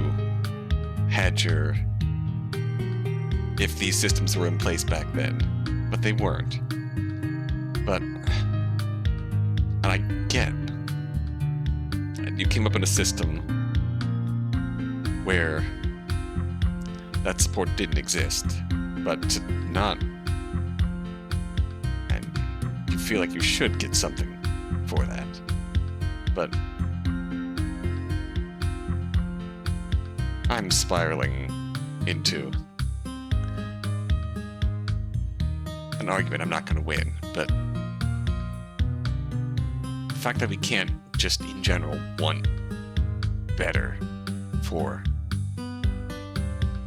Speaker 1: had your... if these systems were in place back then. But they weren't. But... and I get... you came up in a system where that support didn't exist. But to not... and you feel like you should get something for that. But... I'm spiraling into an argument I'm not going to win, but the fact that we can't just in general want better for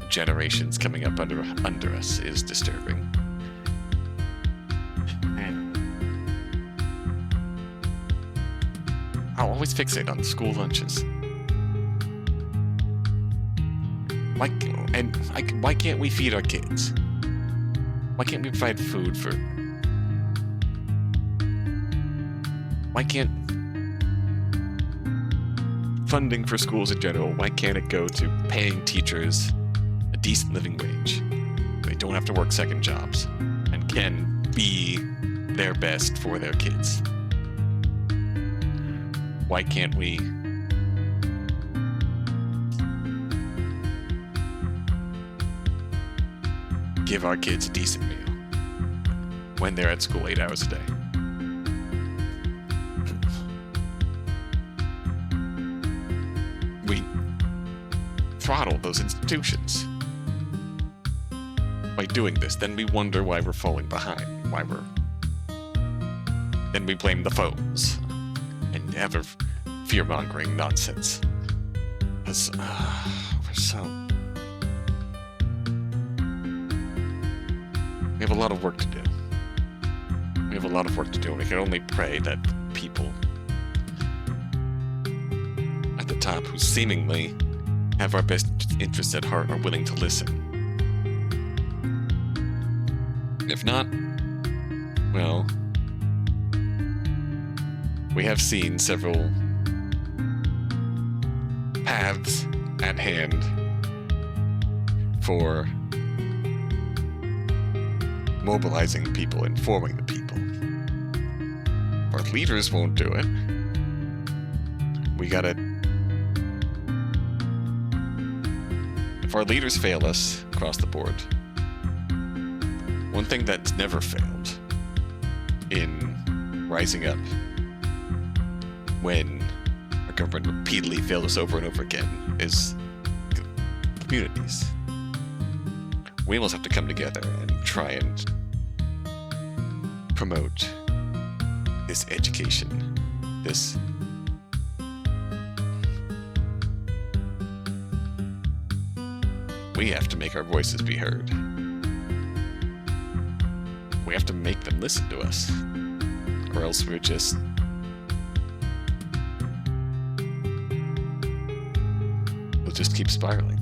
Speaker 1: generations coming up under us is disturbing. And I'll always fixate on school lunches. Why can't we feed our kids? Why can't we provide food for... why can't funding for schools in general, why can't it go to paying teachers a decent living wage? They don't have to work second jobs and can be their best for their kids. Why can't we give our kids a decent meal when they're at school 8 hours a day? We throttle those institutions by doing this. Then we wonder why we're falling behind, then we blame the phones and ever fear-mongering nonsense. Because we're so... we have a lot of work to do. We have a lot of work to do, and we can only pray that people at the top who seemingly have our best interests at heart are willing to listen. If not, well, we have seen several paths at hand for mobilizing people, informing the people. If our leaders won't do it, we gotta... if our leaders fail us across the board, one thing that's never failed in rising up when our government repeatedly failed us over and over again is communities. We almost have to come together and try and promote this education, this we have to make our voices be heard. We have to make them listen to us, or else we're just we'll just keep spiraling.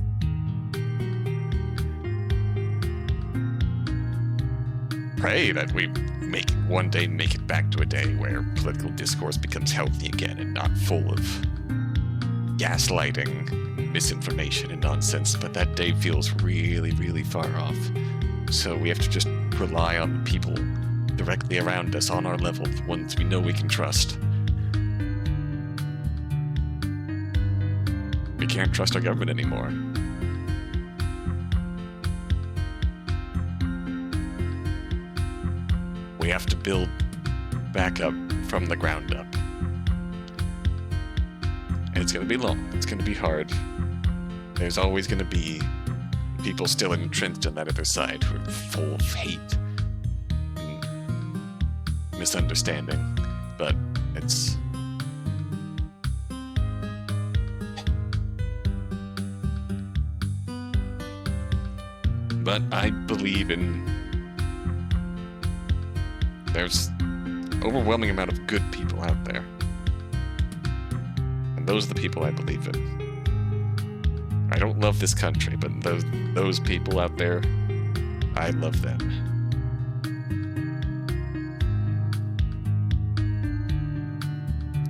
Speaker 1: Pray that we one day make it back to a day where political discourse becomes healthy again and not full of gaslighting, misinformation, and nonsense, but that day feels really, really far off. So we have to just rely on people directly around us on our level, the ones we know we can trust. We can't trust our government anymore. We have to build back up from the ground up. And it's going to be long. It's going to be hard. There's always going to be people still entrenched on that other side who are full of hate and misunderstanding. But it's... but I believe in... there's overwhelming amount of good people out there. And those are the people I believe in. I don't love this country, but those people out there, I love them.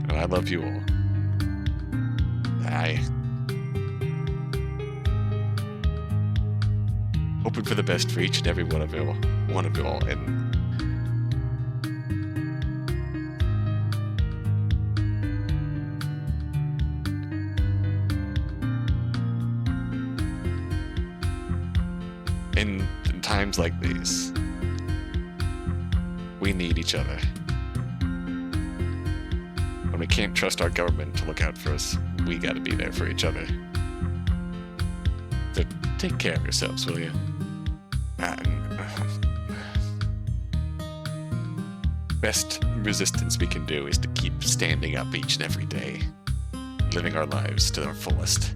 Speaker 1: And I love you all. hoping for the best for each and every one of you all, and in times like these, we need each other. When we can't trust our government to look out for us, we gotta be there for each other. So take care of yourselves, will you? Best resistance we can do is to keep standing up each and every day, living our lives to their fullest,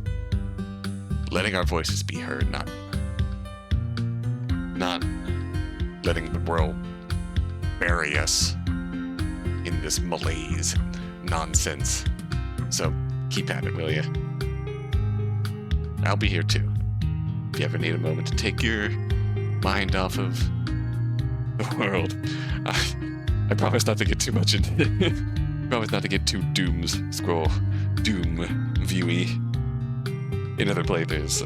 Speaker 1: letting our voices be heard, not letting the world bury us in this malaise and nonsense. So keep at it, will you? I'll be here too. If you ever need a moment to take your mind off of the world, I promise not to get too much into it. Promise not to get too doom viewy in other playthroughs.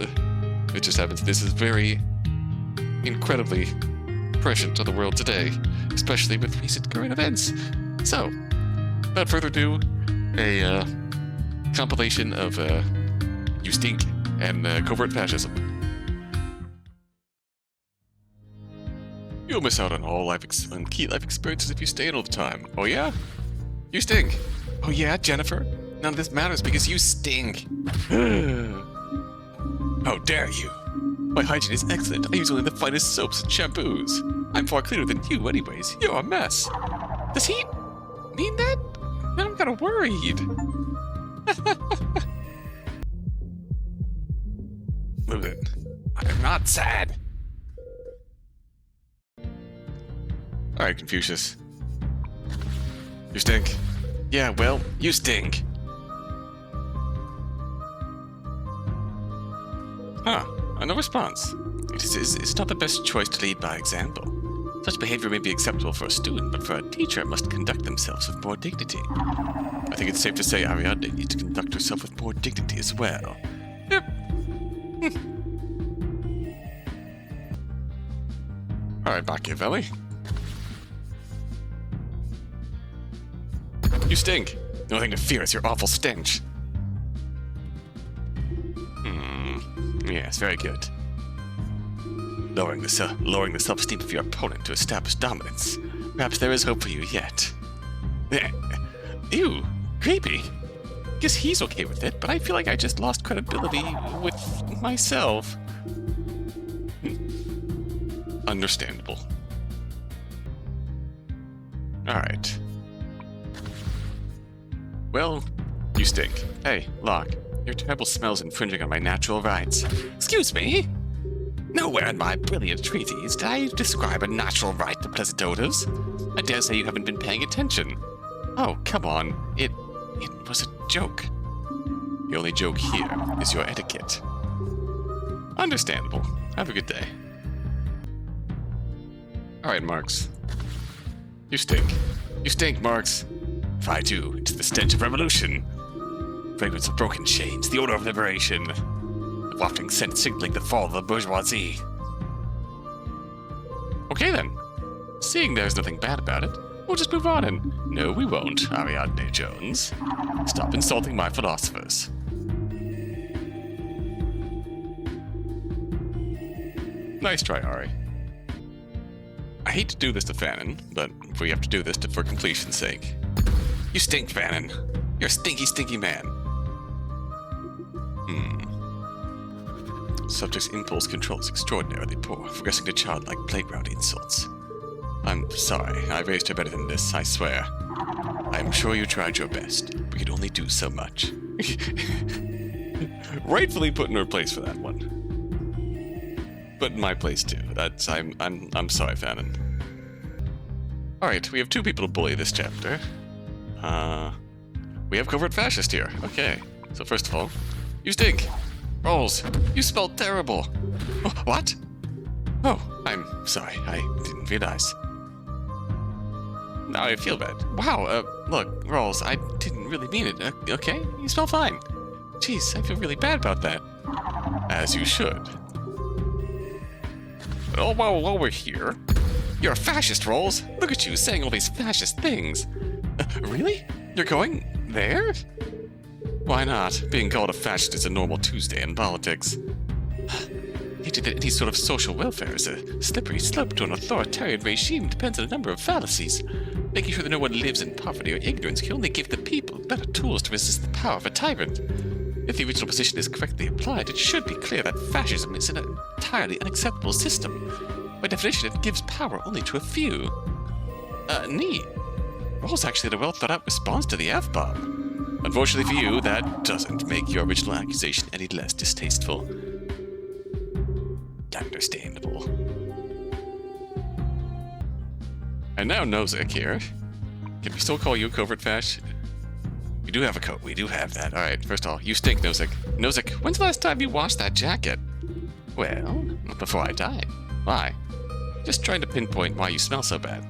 Speaker 1: It just happens this is very incredibly prescient to the world today, especially with recent current events. So, without further ado, a compilation of You Stink and Covert Fascism. You'll miss out on all on key life experiences if you stay in all the time. Oh yeah? You stink. Oh yeah, Jennifer? None of this matters because you stink. How dare you? My hygiene is excellent. I use only the finest soaps and shampoos. I'm far cleaner than you anyways. You're a mess. Does he mean that? Then I'm kinda worried. Move it. I'm not sad. Alright, Confucius. You stink. Yeah, well, you stink. Huh, no response. It's not the best choice to lead by example. Such behavior may be acceptable for a student, but for a teacher, it must conduct themselves with more dignity. I think it's safe to say Ariadne needs to conduct herself with more dignity as well. Yep. Alright, Machiavelli. You stink. The only thing to fear is your awful stench. Yes, very good. Lowering the self-esteem of your opponent to establish dominance. Perhaps there is hope for you yet. Ew, creepy. Guess he's okay with it, but I feel like I just lost credibility with myself. Understandable. Alright. Well, you stink. Hey, Locke, your terrible smell's infringing on my natural rights. Excuse me? Nowhere in my brilliant treatise did I describe a natural right to pleasant odors. I dare say you haven't been paying attention. Oh, come on. It was a joke. The only joke here is your etiquette. Understandable. Have a good day. Alright, Marx. You stink. You stink, Marx. If I do, it's the stench of revolution. Fragrance of broken chains, the odor of liberation. The wafting scent signaling the fall of the bourgeoisie. Okay then. Seeing there's nothing bad about it, we'll just move on and... No, we won't, Ariadne Jones. Stop insulting my philosophers. Nice try, Ari. I hate to do this to Fannin, but we have to do this for completion's sake. You stink, Fannin. You're a stinky, stinky man. Subject's impulse control is extraordinarily poor, progressing to childlike playground insults. I'm sorry, I raised her better than this, I swear. I'm sure you tried your best. We could only do so much. Rightfully put in her place for that one. But in my place too. I'm sorry, Fannin. Alright, we have two people to bully this chapter. We have Covert Fascist here. Okay. So first of all, you stink. Rolls, you smell terrible. Oh, what? Oh, I'm sorry. I didn't realize. Now I feel bad. Wow, look, Rolls, I didn't really mean it. Okay, you smell fine. Jeez, I feel really bad about that. As you should. Oh, while we're here, you're a fascist, Rolls. Look at you saying all these fascist things. Really? You're going there? Why not? Being called a fascist is a normal Tuesday in politics. He did that any sort of social welfare is a slippery slope to an authoritarian regime depends on a number of fallacies. Making sure that no one lives in poverty or ignorance can only give the people better tools to resist the power of a tyrant. If the original position is correctly applied, it should be clear that fascism is an entirely unacceptable system. By definition, it gives power only to a few. Neat. Rawls actually had a well-thought-out response to the F-bomb. Unfortunately for you, that doesn't make your original accusation any less distasteful. Understandable. And now Nozick here. Can we still call you a covert fash? We do have a coat. We do have that. Alright, first of all, you stink, Nozick. Nozick, when's the last time you washed that jacket? Well, not before I died. Why? Just trying to pinpoint why you smell so bad.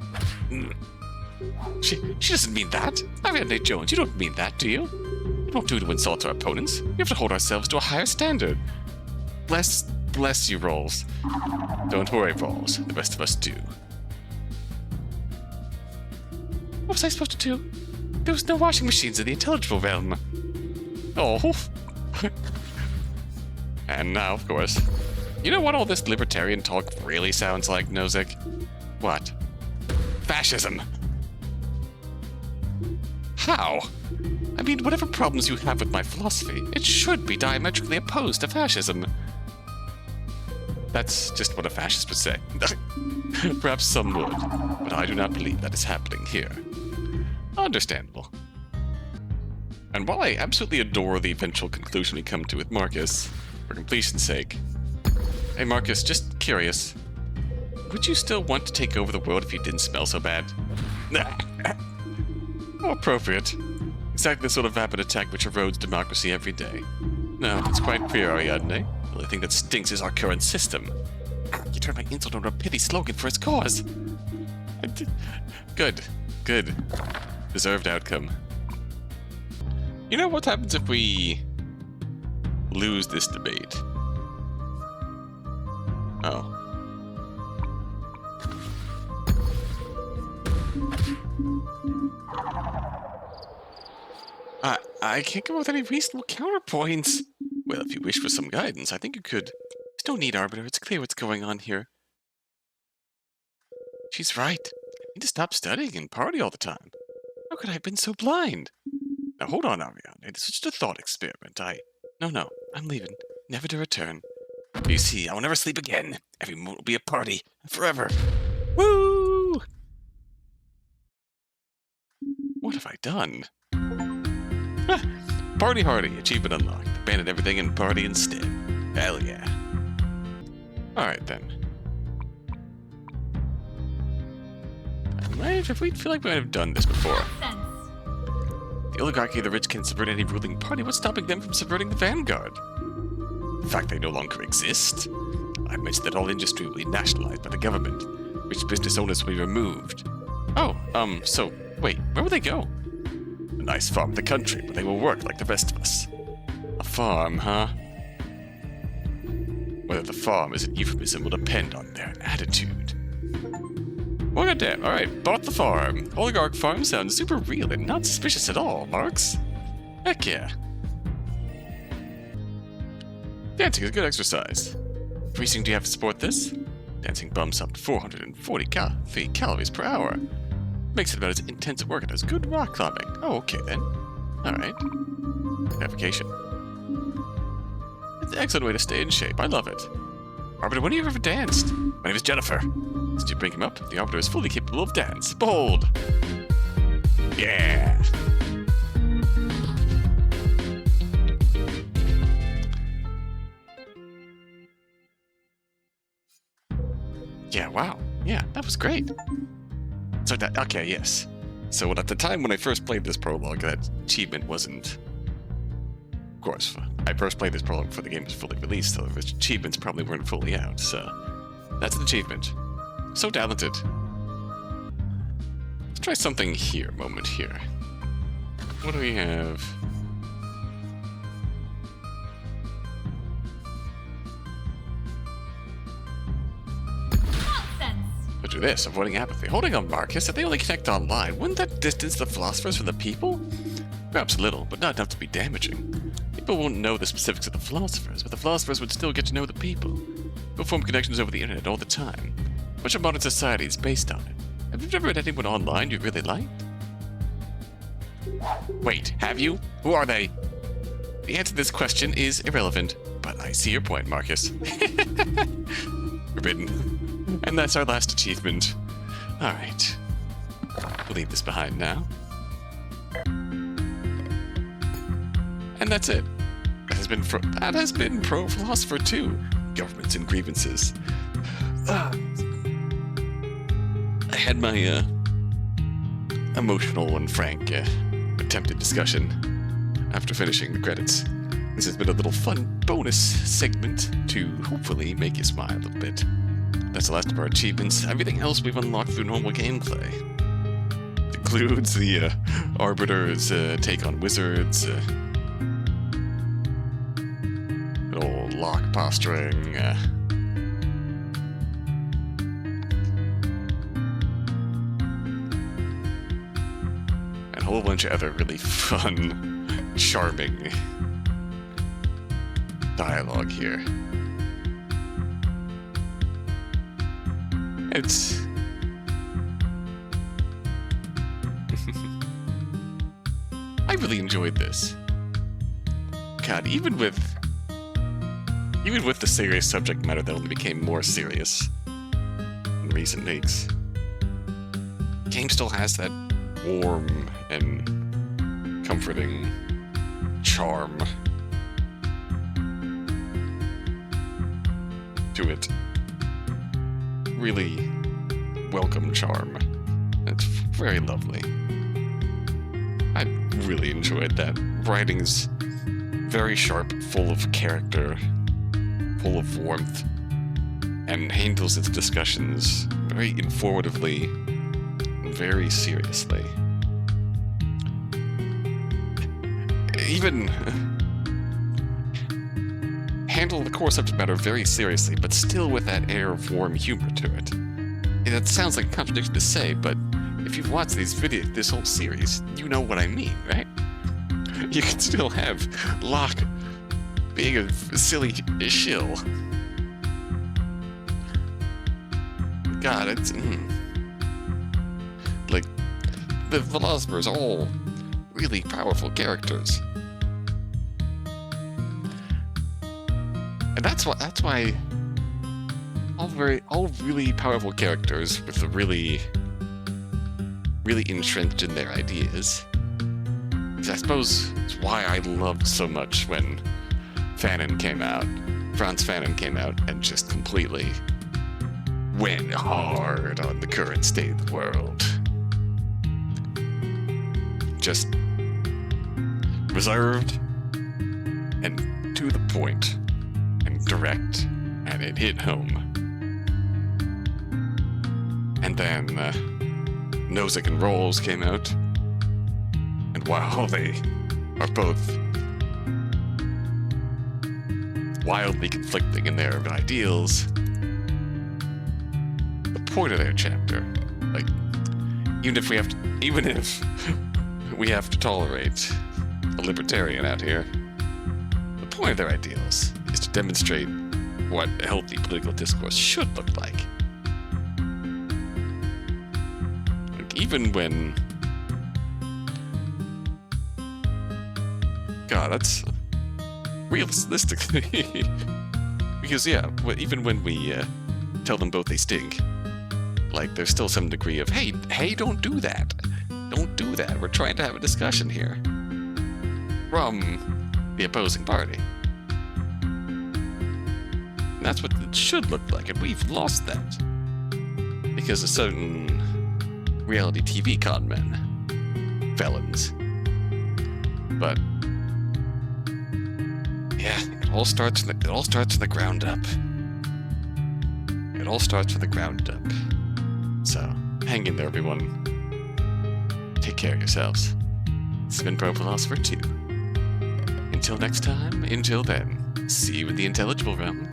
Speaker 1: She doesn't mean that. Ariadne Jones, you don't mean that, do you? It won't do to insult our opponents. We have to hold ourselves to a higher standard. Bless you, Rolls. Don't worry, Rolls. The rest of us do. What was I supposed to do? There was no washing machines in the Intelligible realm. Oh. And now, of course. You know what all this libertarian talk really sounds like, Nozick? What? Fascism. How? I mean, whatever problems you have with my philosophy, it should be diametrically opposed to fascism. That's just what a fascist would say. Perhaps some would, but I do not believe that is happening here. Understandable. And while I absolutely adore the eventual conclusion we come to with Marcus, for completion's sake... Hey Marcus, just curious. Would you still want to take over the world if you didn't smell so bad? How appropriate. Exactly the sort of vapid attack which erodes democracy every day. No, it's quite clear, Ariadne. The only thing that stinks is our current system. You turned my insult into a pithy slogan for its cause. Good. Deserved outcome. You know what happens if we lose this debate? Oh. I can't come up with any reasonable counterpoints. Well, if you wish for some guidance, I think you could. There's no need, Arbiter. It's clear what's going on here. She's right. I need to stop studying and party all the time. How could I have been so blind? Now hold on, Ariadne. This is just a thought experiment. No, I'm leaving. Never to return. You see, I will never sleep again. Every moment will be a party. Forever. Woo! What have I done? Party hardy. Achievement unlocked. Abandon everything and party instead. Hell yeah. Alright then. I feel like we might have done this before. The oligarchy of the rich can subvert any ruling party. What's stopping them from subverting the vanguard? The fact they no longer exist. I mentioned that all industry will be nationalized by the government. Rich business owners will be removed. Oh, so, wait, where will they go? A nice farm in the country, but they will work like the rest of us. A farm, huh? Whether the farm is an euphemism will depend on their attitude. Well, goddamn, alright, bought the farm. Oligarch farm sounds super real and not suspicious at all, Marks. Heck yeah. Dancing is good exercise. Freezing, do you have to support this? Dancing bumps up to 440 calories per hour. Makes it about as intense a workout as good rock climbing. Oh, okay then. Alright. Navigation. It's an excellent way to stay in shape. I love it. Arbiter, when have you ever danced? My name is Jennifer. Did you bring him up? The Arbiter is fully capable of dance. Bold! Yeah! Yeah, wow. Yeah, that was great. So that, okay, yes. So at the time when I first played this prologue, that achievement wasn't... Of course, I first played this prologue before the game was fully released, so the achievements probably weren't fully out, so... That's an achievement. So talented. Let's try something here, moment here. What do we have? do this, avoiding apathy. Holding on, Marcus, if they only connect online, wouldn't that distance the philosophers from the people? Perhaps a little, but not enough to be damaging. People won't know the specifics of the philosophers, but the philosophers would still get to know the people. People form connections over the internet all the time. Much of modern society is based on it. Have you ever met anyone online you really liked? Wait, have you? Who are they? The answer to this question is irrelevant, but I see your point, Marcus. Forbidden. And that's our last achievement. Alright. We'll leave this behind now. And that's it. That has been Pro Philosopher 2. Governments and Grievances. I had my emotional and frank attempted discussion after finishing the credits. This has been a little fun bonus segment to hopefully make you smile a little bit. That's the last of our achievements. Everything else we've unlocked through normal gameplay. It includes the Arbiter's take on wizards, good old lock posturing, and a whole bunch of other really fun, charming dialogue here. It's I really enjoyed this. God, even with the serious subject matter that only became more serious in recent weeks, the game still has that warm and comforting charm to it. Really welcome charm. It's very lovely. I really enjoyed that. Writing's very sharp, full of character, full of warmth, and handles its discussions very informatively, very seriously. Even handle the core subject matter very seriously, but still with that air of warm humor to it. It sounds like a contradiction to say, but if you've watched this whole series, you know what I mean, right? You can still have Locke being a silly shill. God, it's like the philosophers are all really powerful characters. And that's why all really powerful characters with the really entrenched in their ideas. I suppose it's why I loved so much when Franz Fanon came out and just completely went hard on the current state of the world. Just reserved and to the point and direct, and it hit home. And then Nozick and Rolls came out, and while they are both wildly conflicting in their ideals, the point of their chapter, like, even if we have to tolerate a libertarian out here, the point of their ideals is to demonstrate what a healthy political discourse should look like. Even when... God, that's... realistically... because, yeah, even when we tell them both they stink, like, there's still some degree of, hey, don't do that. Don't do that. We're trying to have a discussion here. From the opposing party. And that's what it should look like, and we've lost that. Because of certain reality TV con men. Felons. But yeah, it all starts from the ground up. It all starts from the ground up. So, hang in there, everyone. Take care of yourselves. This has been Pro Philosopher 2. Until next time, until then, see you in the Intelligible realm.